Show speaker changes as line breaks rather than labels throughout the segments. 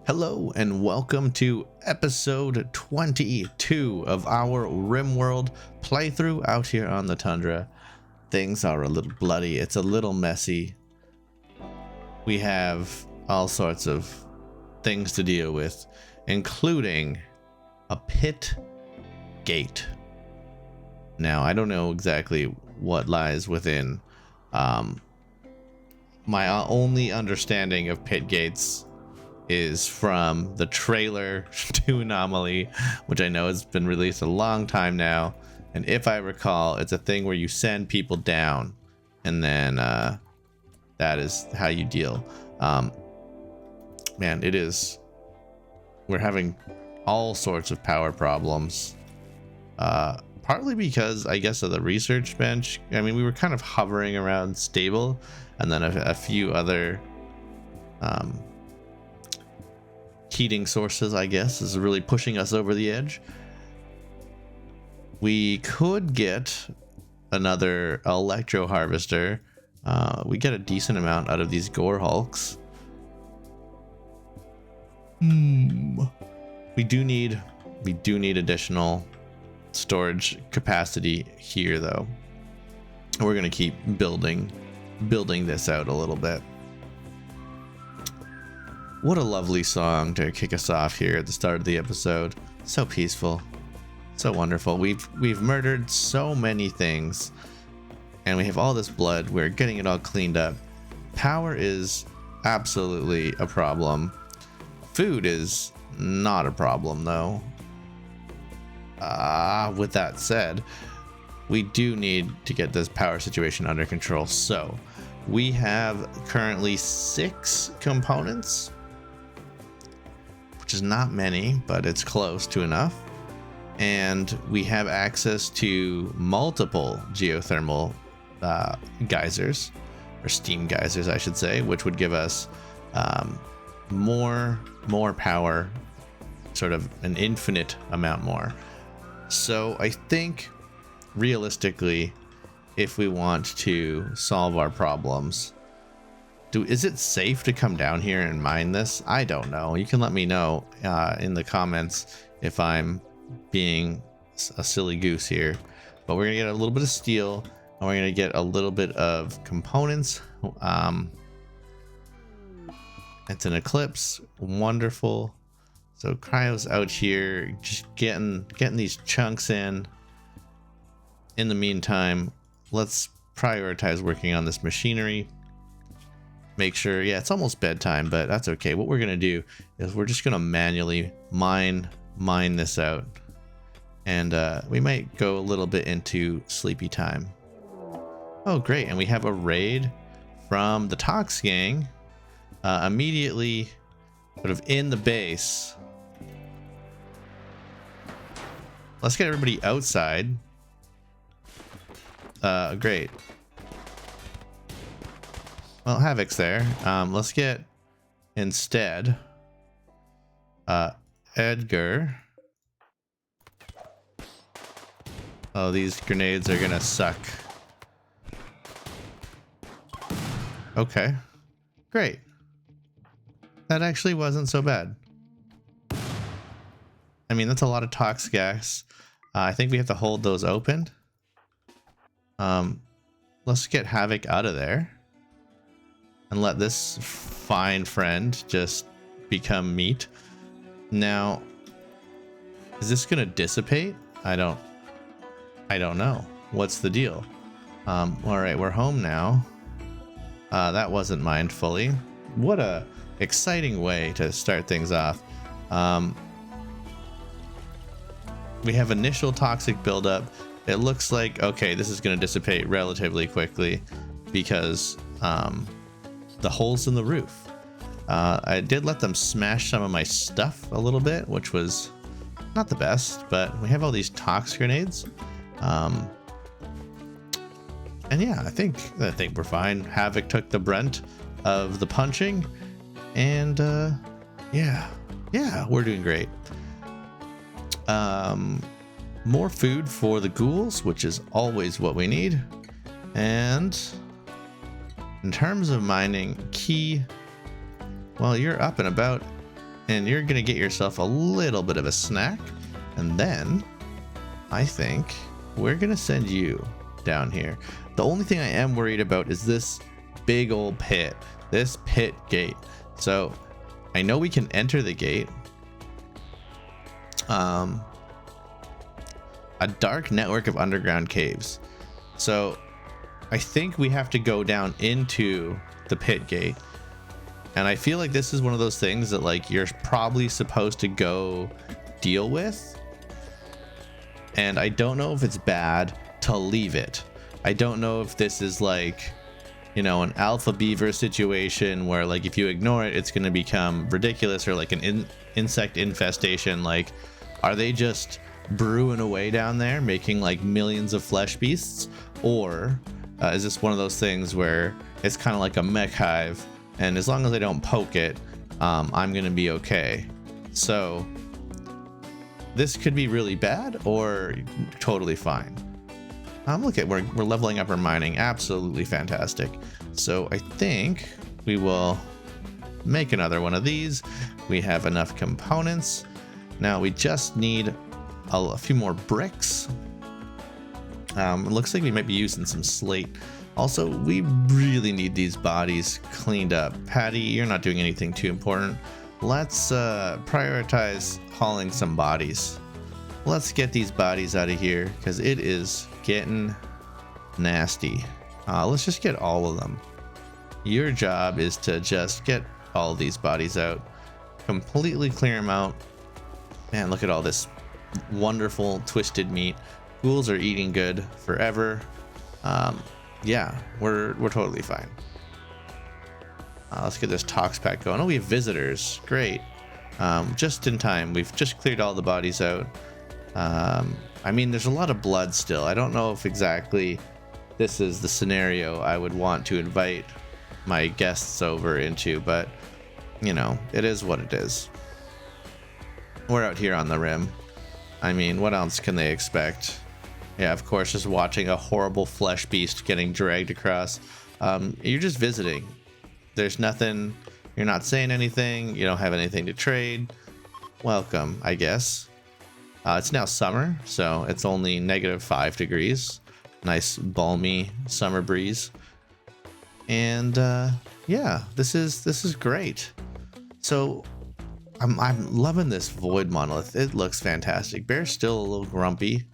Hello and welcome to episode 22 of our Rimworld playthrough out here on the Tundra. Things are a little bloody, it's a little messy. We have all sorts of things to deal with, including a pit gate. Now, I don't know exactly what lies within. My only understanding of pit gates is from the trailer to Anomaly, which I know has been released a long time now. And if I recall, it's a thing where you send people down, and then that is how you deal. Man, it is. We're having all sorts of power problems. Partly because, I guess, of the research bench. I mean, we were kind of hovering around stable, and then a few other heating sources, I guess, is really pushing us over the edge. We could get another electro harvester. We get a decent amount out of these gore hulks. We do need additional storage capacity here, though. We're gonna keep building this out a little bit. What a lovely song to kick us off here at the start of the episode. So peaceful, so wonderful. We've murdered so many things, and we have all this blood. We're getting it all cleaned up. Power is absolutely a problem. Food is not a problem, though. With that said, we do need to get this power situation under control. So we have currently 6 components, which is not many, but it's close to enough. And we have access to multiple geothermal geysers, or steam geysers, I should say, which would give us more power, sort of an infinite amount more. So I think, realistically, if we want to solve our problems, is it safe to come down here and mine this? I don't know. You can let me know in the comments if I'm being a silly goose here. But we're gonna get a little bit of steel, and we're gonna get a little bit of components. It's an eclipse, wonderful. So Cryo's out here, just getting these chunks in. In the meantime, let's prioritize working on this machinery. Make sure, yeah, it's almost bedtime, but that's okay. What we're gonna do is we're just gonna manually mine this out, and we might go a little bit into sleepy time. Oh, great! And we have a raid from the Tox gang immediately, sort of in the base. Let's get everybody outside. Great. Well, Havoc's there. Let's get, instead, Edgar. Oh, these grenades are gonna suck. Okay. Great. That actually wasn't so bad. I mean, that's a lot of tox gas. I think we have to hold those open. Let's get Havoc out of there. And let this fine friend just become meat. Now, is this gonna dissipate? I don't know. What's the deal? All right, we're home now. That wasn't mined fully. What a exciting way to start things off. We have initial toxic buildup. It looks like, okay, this is gonna dissipate relatively quickly because the holes in the roof. I did let them smash some of my stuff a little bit, which was not the best, but we have all these tox grenades. And yeah, I think we're fine. Havoc took the brunt of the punching, and yeah, we're doing great. More food for the ghouls, which is always what we need. And in terms of mining, key, well, you're up and about. and you're gonna get yourself a little bit of a snack, and then I think we're gonna send you down here. The only thing I am worried about is this big old pit, this pit gate. So I know we can enter the gate. A dark network of underground caves. So I think we have to go down into the pit gate. And I feel like this is one of those things that like you're probably supposed to go deal with. And I don't know if it's bad to leave it. I don't know if this is like, you know, an alpha beaver situation where like if you ignore it, it's going to become ridiculous, or like an insect infestation. Like, are they just brewing away down there, making like millions of flesh beasts? Or is this one of those things where it's kind of like a mech hive, and as long as I don't poke it, I'm going to be okay? So this could be really bad or totally fine. Look at, we're leveling up our mining. Absolutely fantastic. So I think we will make another one of these. We have enough components. Now we just need a few more bricks. It looks like we might be using some slate. Also, we really need these bodies cleaned up. Patty, you're not doing anything too important. Let's prioritize hauling some bodies. Let's get these bodies out of here because it is getting nasty. Let's just get all of them. Your job is to just get all these bodies out, completely clear them out. Man, look at all this wonderful twisted meat. Ghouls are eating good forever. Yeah, we're totally fine. Let's get this tox pack going. Oh, we have visitors. Great. Just in time. We've just cleared all the bodies out. I mean, there's a lot of blood still. I don't know if exactly this is the scenario I would want to invite my guests over into, but you know, it is what it is. We're out here on the rim. I mean, what else can they expect? Yeah, of course, just watching a horrible flesh beast getting dragged across. You're just visiting. There's nothing, you're not saying anything, you don't have anything to trade. Welcome, I guess. It's now summer, so it's only -5 degrees. Nice balmy summer breeze. And yeah, this is great. So I'm loving this void monolith. It looks fantastic. Bear's still a little grumpy.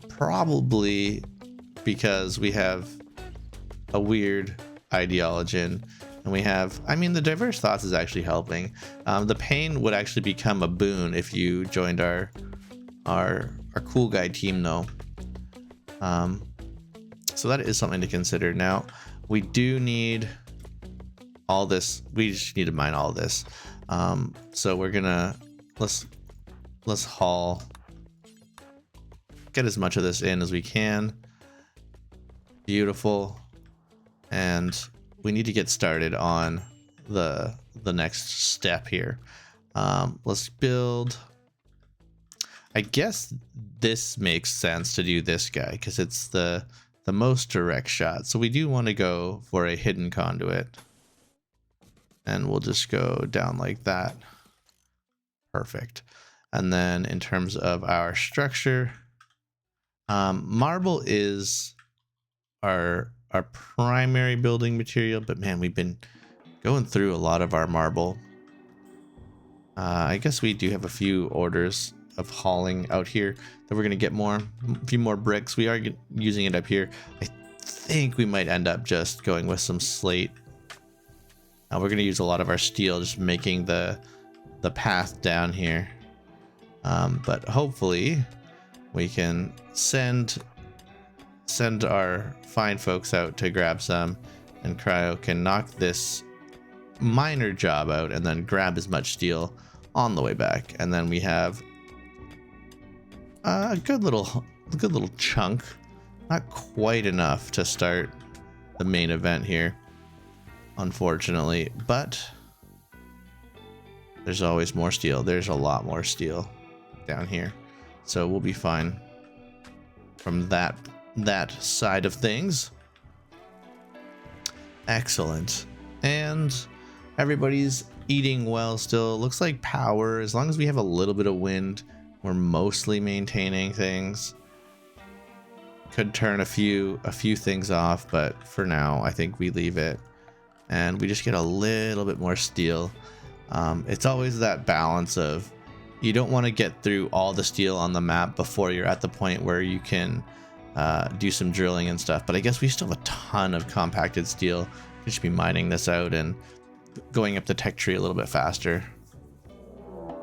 Probably because we have a weird ideology, and we have, I mean, the diverse thoughts is actually helping. The pain would actually become a boon if you joined our cool guy team though. So that is something to consider. Now we do need all this. We just need to mine all this. So we're gonna let's haul, get as much of this in as we can. Beautiful. And we need to get started on the next step here. Let's build. I guess this makes sense to do this guy because it's the most direct shot. So we do want to go for a hidden conduit. And we'll just go down like that. Perfect. And then in terms of our structure, marble is our primary building material, but man, we've been going through a lot of our marble. I guess we do have a few orders of hauling out here that we're going to get a few more bricks. We are using it up here. I think we might end up just going with some slate. We're going to use a lot of our steel, just making the path down here. But hopefully we can send our fine folks out to grab some, and Cryo can knock this minor job out and then grab as much steel on the way back. And then we have a good little chunk, not quite enough to start the main event here, unfortunately, but there's always more steel. There's a lot more steel down here, so we'll be fine from that side of things. Excellent. And everybody's eating well still. Looks like power, as long as we have a little bit of wind, we're mostly maintaining things. Could turn a few things off, but for now I think we leave it and we just get a little bit more steel. It's always that balance of, you don't want to get through all the steel on the map before you're at the point where you can do some drilling and stuff, but I guess we still have a ton of compacted steel. We should be mining this out and going up the tech tree a little bit faster.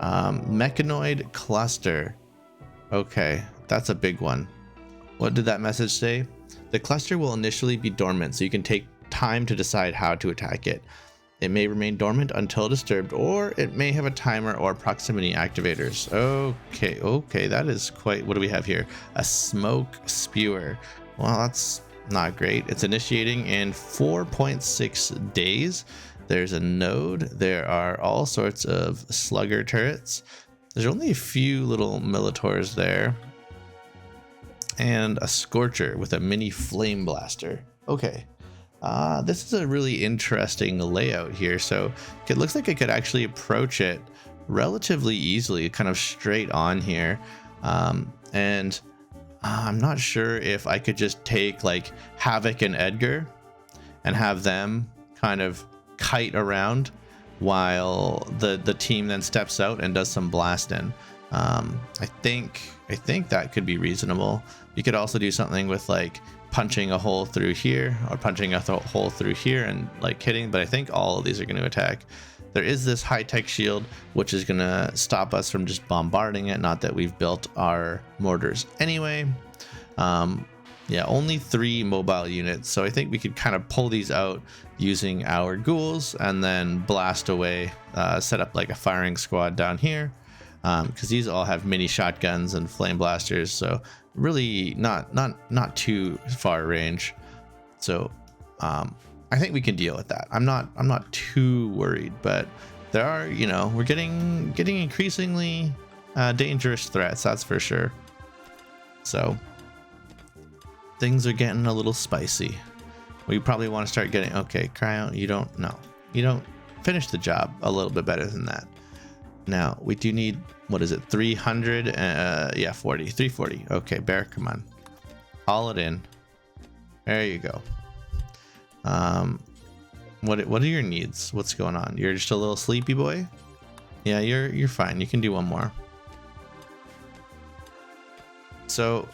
Mechanoid cluster. Okay, that's a big one. What did that message say? The cluster will initially be dormant, so you can take time to decide how to attack it. It may remain dormant until disturbed, or it may have a timer or proximity activators. Okay, that is quite... What do we have here? A smoke spewer. Well, that's not great. It's initiating in 4.6 days. There's a node. There are all sorts of slugger turrets. There's only a few little Militors there. And a Scorcher with a mini flame blaster. Okay. This is a really interesting layout here. So it looks like I could actually approach it relatively easily, kind of straight on here. And I'm not sure if I could just take like Havoc and Edgar and have them kind of kite around while the team then steps out and does some blasting. I think that could be reasonable. You could also do something with like punching a hole through here or punching a hole through here and like hitting, but I think all of these are going to attack. There is this high-tech shield which is going to stop us from just bombarding it, not that we've built our mortars anyway. Yeah, only 3 mobile units, so I think we could kind of pull these out using our ghouls and then blast away, set up like a firing squad down here, because these all have mini shotguns and flame blasters, so really not too far range. So I think we can deal with that. I'm not too worried, but there are, you know, we're getting increasingly dangerous threats, that's for sure. So things are getting a little spicy. We probably want to start getting... Okay, Cryo, you don't finish the job a little bit better than that. Now we do need, what is it, 300? Yeah, 340. Okay, Bear, come on, haul it in. There you go. What are your needs? What's going on? You're just a little sleepy boy? Yeah, you're fine. You can do one more. So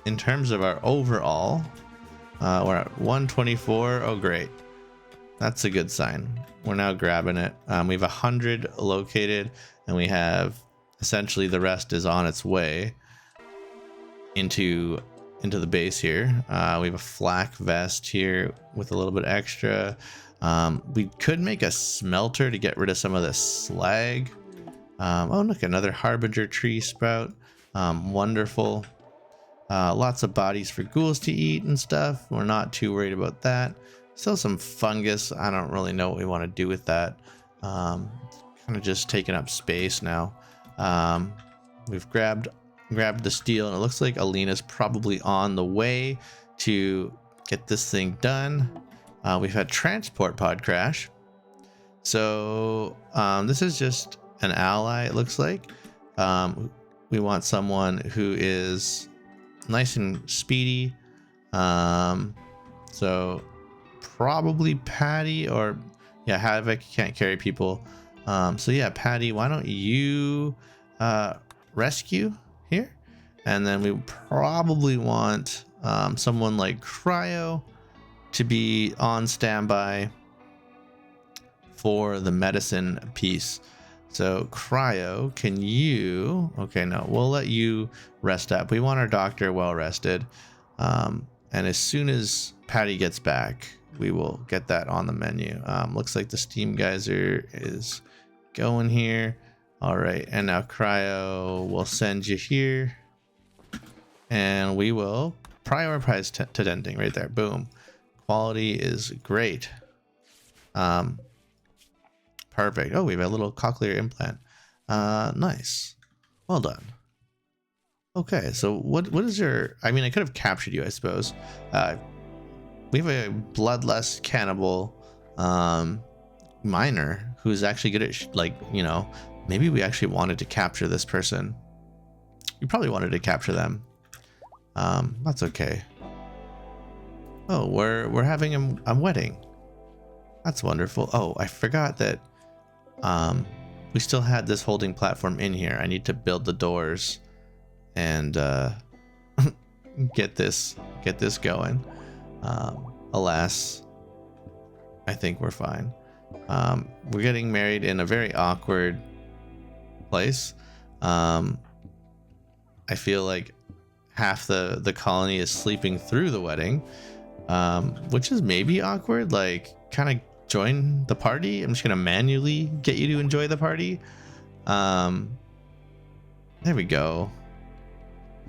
in terms of our overall, we're at 124. Oh, great. That's a good sign. We're now grabbing it. We have 100 located, and we have essentially the rest is on its way into the base here. We have a flak vest here with a little bit extra. We could make a smelter to get rid of some of this slag. Oh, look, another harbinger tree sprout. Wonderful. Lots of bodies for ghouls to eat and stuff. We're not too worried about that. Still some fungus. I don't really know what we want to do with that. Kind of just taking up space now. We've grabbed the steel, and it looks like Alina's probably on the way to get this thing done. We've had transport pod crash. So this is just an ally, it looks like. We want someone who is nice and speedy. So probably Patty, or yeah, Havoc can't carry people. So yeah, Patty, why don't you rescue here? And then we probably want someone like Cryo to be on standby for the medicine piece. So Cryo, can you... Okay, no, we'll let you rest up. We want our doctor well rested. And as soon as Patty gets back, we will get that on the menu. Looks like the steam geyser is going here. All right, and now Cryo will send you here. And we will prioritize tending right there. Boom. Quality is great. Perfect. Oh, we have a little cochlear implant. Nice. Well done. Okay, so what is your... I mean, I could have captured you, I suppose. We have a bloodless cannibal miner who's actually good at like, you know, maybe we actually wanted to capture this person. We probably wanted to capture them. That's okay. Oh, we're having a wedding. That's wonderful. Oh, I forgot that we still had this holding platform in here. I need to build the doors and get this going. Alas, I think we're fine. We're getting married in a very awkward place. I feel like half the colony is sleeping through the wedding, which is maybe awkward. Like, kind of join the party. I'm just gonna manually get you to enjoy the party. There we go.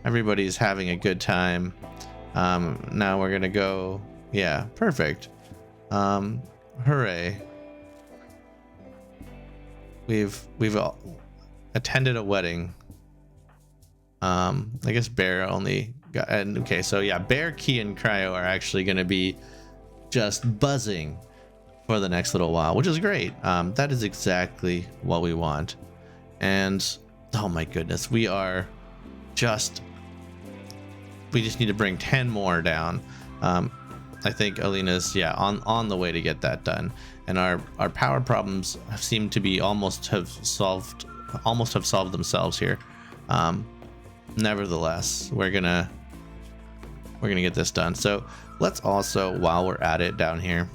Everybody's having a good time. Now we're gonna go. Yeah, perfect. Hooray. We've all attended a wedding. I guess Bear only got, and okay, so yeah, Bear, Key, and Cryo are actually gonna be just buzzing for the next little while, which is great. That is exactly what we want. And oh my goodness, we just need to bring 10 more down. I think Alina's on the way to get that done, and our power problems seem to be almost have solved themselves here. Nevertheless, we're gonna get this done. So let's also, while we're at it down here,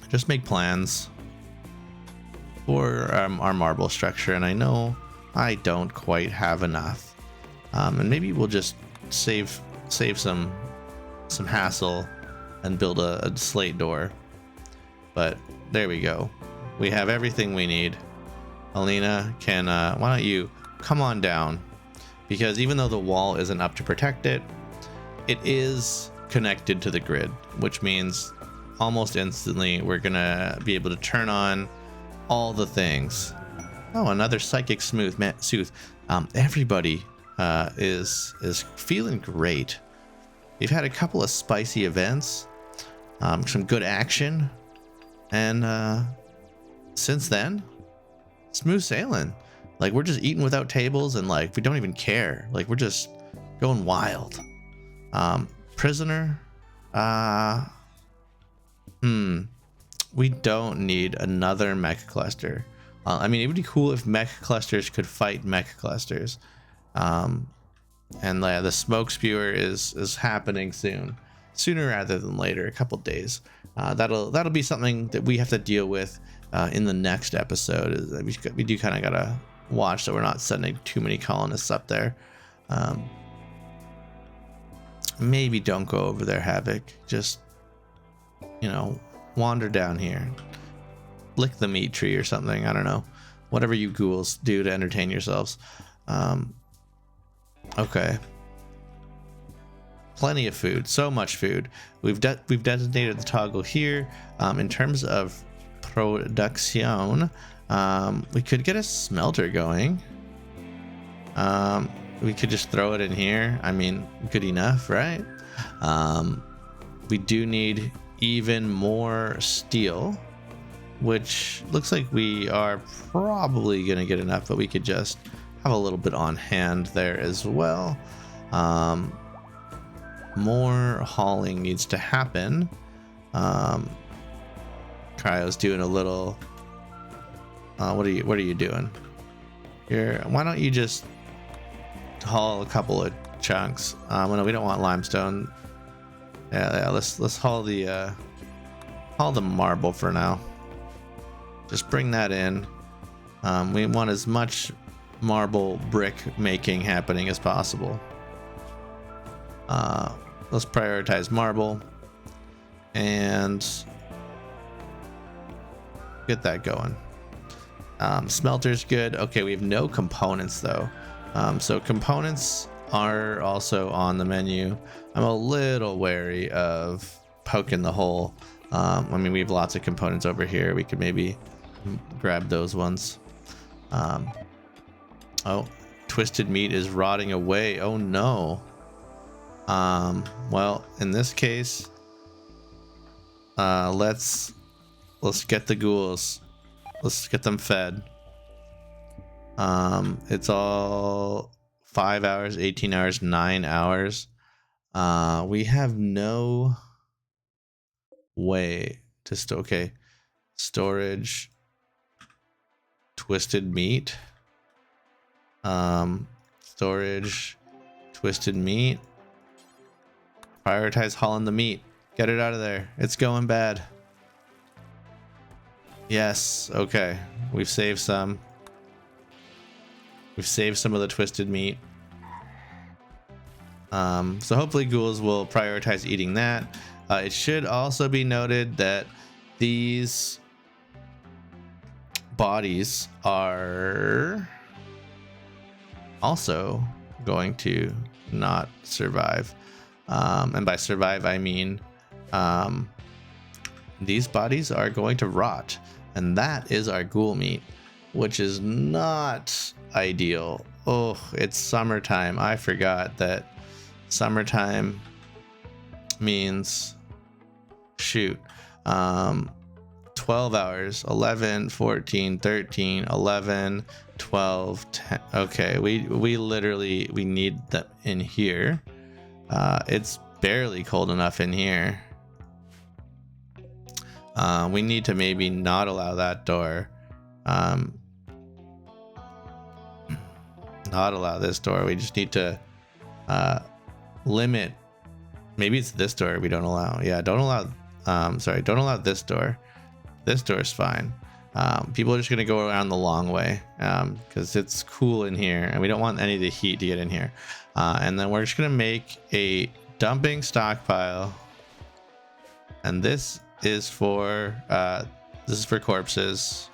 just make plans for our marble structure. And I know I don't quite have enough, and maybe we'll just save some hassle and build a slate door. But there we go. We have everything we need. Alina, can why don't you come on down? Because even though the wall isn't up to protect it, it is connected to the grid, which means almost instantly we're gonna be able to turn on all the things. Oh, another psychic soothe. Everybody is feeling great. We've had a couple of spicy events, some good action, and since then, smooth sailing. Like, we're just eating without tables, and like we don't even care. Like, we're just going wild. Prisoner, we don't need another mech cluster. I mean, it would be cool if mech clusters could fight mech clusters. And the smoke spewer is happening sooner rather than later, a couple days. That'll be something that we have to deal with in the next episode. We do kind of gotta watch that we're not sending too many colonists up there. Maybe don't go over there, Havoc. Just, you know, wander down here, lick the meat tree or something. I don't know, whatever you ghouls do to entertain yourselves. Okay, plenty of food, so much food. We've designated the toggle here. In terms of production, we could get a smelter going. We could just throw it in here. I mean, good enough, right? We do need even more steel, which looks like we are probably gonna get enough, but we could just have a little bit on hand there as well. More hauling needs to happen. Cryo's doing a little. What are you doing? Why don't you just haul a couple of chunks? No, we don't want limestone. Yeah. Let's haul the marble for now. Just bring that in. We want as much marble brick making happening as possible. Let's prioritize marble and get that going. Smelter's good. Okay, we have no components though. So components are also on the menu. I'm a little wary of poking the hole. I mean, we have lots of components over here. We could maybe grab those ones. Oh, twisted meat is rotting away. Oh no. Well, in this case, let's Let's get the ghouls. Let's get them fed. It's all 5 hours, 18 hours, 9 hours. We have no way to okay. Storage, twisted meat. Storage, twisted meat. Prioritize hauling the meat. Get it out of there. It's going bad. Yes. Okay. We've saved some. We've saved some of the twisted meat. So hopefully ghouls will prioritize eating that. It should also be noted that these bodies are also going to not survive. And by survive, I mean these bodies are going to rot. And that is our ghoul meat, which is not ideal. Oh, it's summertime. I forgot that summertime means shoot 12 hours, 11, 14, 13, 11, 12, 10. Okay, we literally we need them in here. It's barely cold enough in here. We need to maybe not allow that door. Not allow this door. We just need to limit. Maybe it's this door we don't allow. Yeah, don't allow. Sorry, don't allow this door. This door is fine. People are just gonna go around the long way because it's cool in here, and we don't want any of the heat to get in here. And then we're just gonna make a dumping stockpile, and this is for corpses,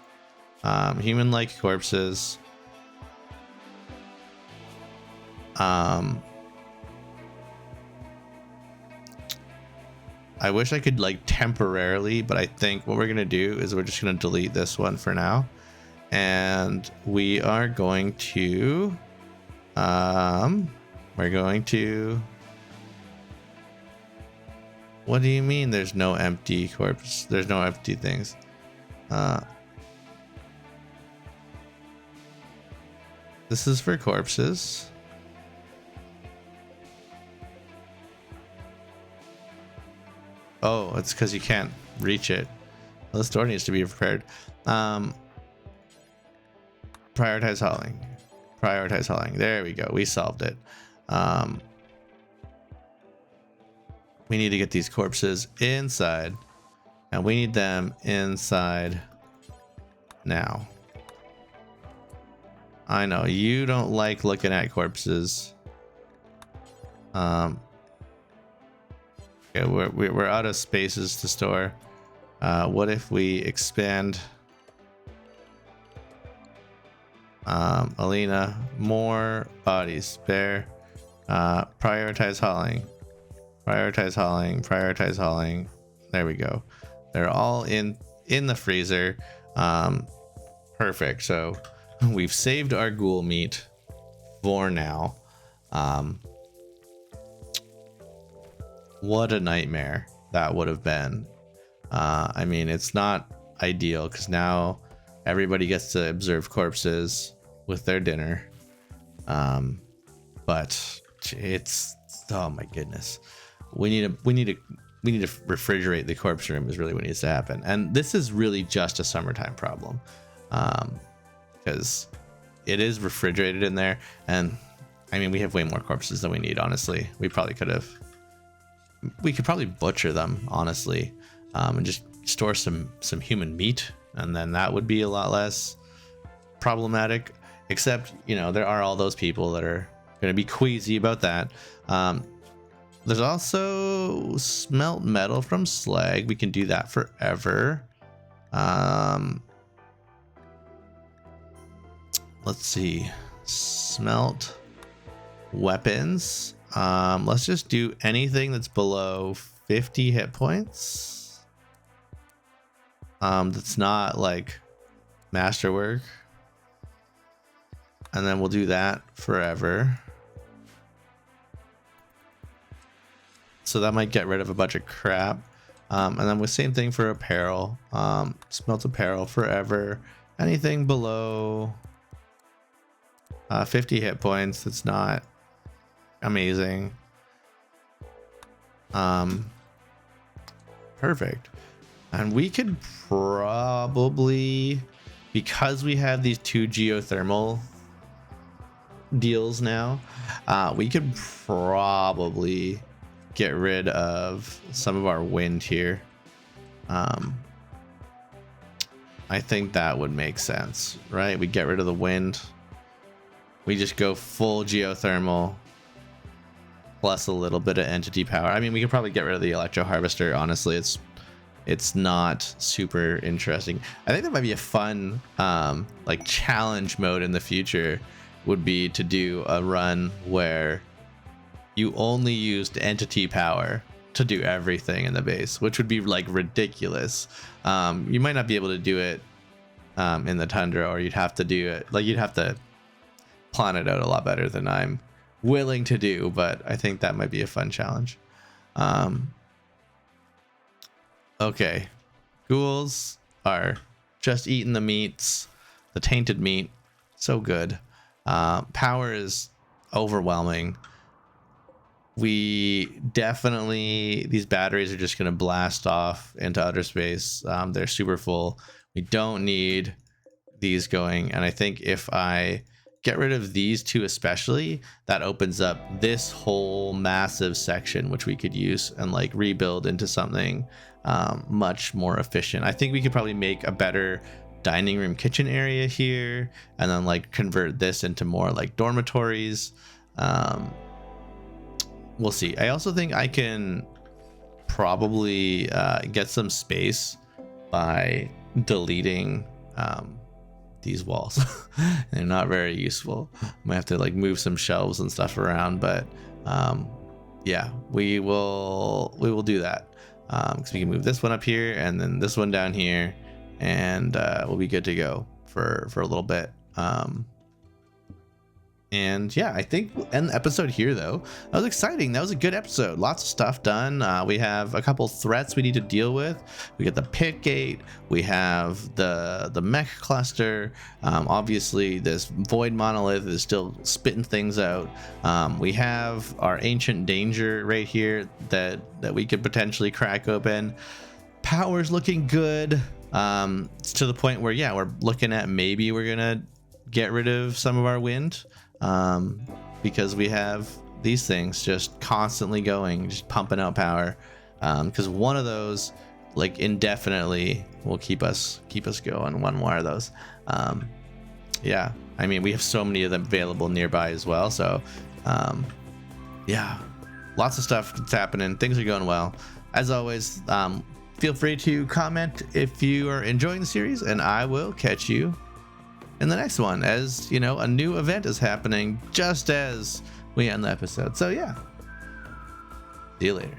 human-like corpses. I wish I could like temporarily, but I think what we're gonna do is we're just gonna delete this one for now, and we are going to what do you mean there's no empty corpse? There's no empty things. This is for corpses. Oh, it's because you can't reach it. Well, this door needs to be prepared. Prioritize hauling. Prioritize hauling. There we go. We solved it. We need to get these corpses inside, and we need them inside now. I know you don't like looking at corpses. Okay, we're out of spaces to store. What if we expand? Alina, more bodies. Spare. Prioritize hauling. Prioritize hauling. Prioritize hauling. There we go. They're all in the freezer. Perfect. So we've saved our ghoul meat for now. What a nightmare that would have been. I mean, it's not ideal because now everybody gets to observe corpses with their dinner. But it's, oh my goodness. We need to refrigerate the corpse room is really what needs to happen. And this is really just a summertime problem. Because it is refrigerated in there, and I mean, we have way more corpses than we need, honestly. We could probably butcher them, honestly, and just store some human meat, and then that would be a lot less problematic. Except, you know, there are all those people that are going to be queasy about that. There's also smelt metal from slag. We can do that forever. Let's see. Smelt weapons. Let's just do anything that's below 50 hit points. That's not like masterwork. And then we'll do that forever. So that might get rid of a bunch of crap. And then the same thing for apparel. Smelt apparel forever. Anything below 50 hit points that's not amazing. Perfect. And we could probably, because we have these 2 geothermal deals now, we could probably get rid of some of our wind here. I think that would make sense, right? We get rid of the wind. We just go full geothermal plus a little bit of entity power. I mean, we could probably get rid of the electro harvester. Honestly, it's not super interesting. I think that might be a fun like challenge mode in the future, would be to do a run where you only used entity power to do everything in the base, which would be like ridiculous. You might not be able to do it in the Tundra, or you'd have to do it, like you'd have to plan it out a lot better than I'm willing to do, but I think that might be a fun challenge. Okay, ghouls are just eating the meats, the tainted meat, so good. Power is overwhelming. We definitely, these batteries are just going to blast off into outer space. They're super full. We don't need these going. And I think if I get rid of these 2 especially, that opens up this whole massive section, which we could use and like rebuild into something much more efficient. I think we could probably make a better dining room kitchen area here, and then like convert this into more like dormitories. We'll see. I also think I can probably get some space by deleting these walls. They're not very useful. Might have to like move some shelves and stuff around, but yeah, we will do that, because we can move this one up here and then this one down here, and we'll be good to go for a little bit. And yeah, I think we'll end the episode here though. That was exciting. That was a good episode. Lots of stuff done. We have a couple threats we need to deal with. We got the pit gate. We have the mech cluster. Obviously this void monolith is still spitting things out. We have our ancient danger right here that we could potentially crack open. Power's looking good. It's to the point where, yeah, we're looking at maybe we're gonna get rid of some of our wind, because we have these things just constantly going, just pumping out power, because one of those like indefinitely will keep us going. One more of those. Yeah, I mean, we have so many of them available nearby as well, so yeah, lots of stuff that's happening. Things are going well as always. Feel free to comment if you are enjoying the series, and I will catch you in the next one, as you know, a new event is happening just as we end the episode. So yeah, see you later.